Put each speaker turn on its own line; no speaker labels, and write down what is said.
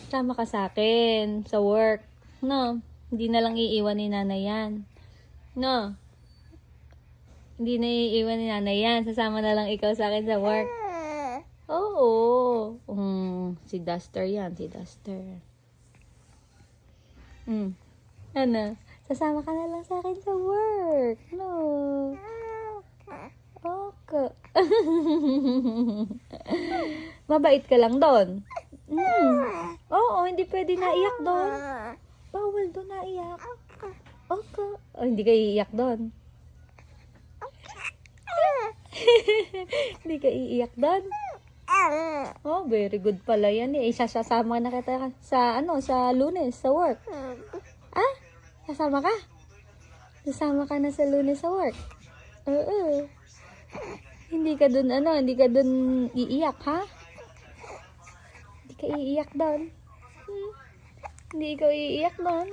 Sama ka sa akin sa work. No? Hindi na lang iiwan ni nanay yan. No? Hindi na iiwan ni nanay yan. Sasama na lang ikaw sa akin sa work. Oo. Si Duster yan. Si Duster. Ano? Sasama ka na lang sa akin sa work. No? Okay. Mabait ka lang doon. Oo, hindi pwede naiyak doon. Bawal doon naiyak. Okay. Oh, hindi ka iiyak doon. Hindi ka iiyak doon. Oh, very good pala yan eh. Sasama na kita sa sa Lunes sa work. Ah? Sasama ka? Sasama ka na sa Lunes sa work? Oo. Hindi ka dun iiyak, ha? Hindi ka iiyak doon. Hindi ikaw iiyak doon.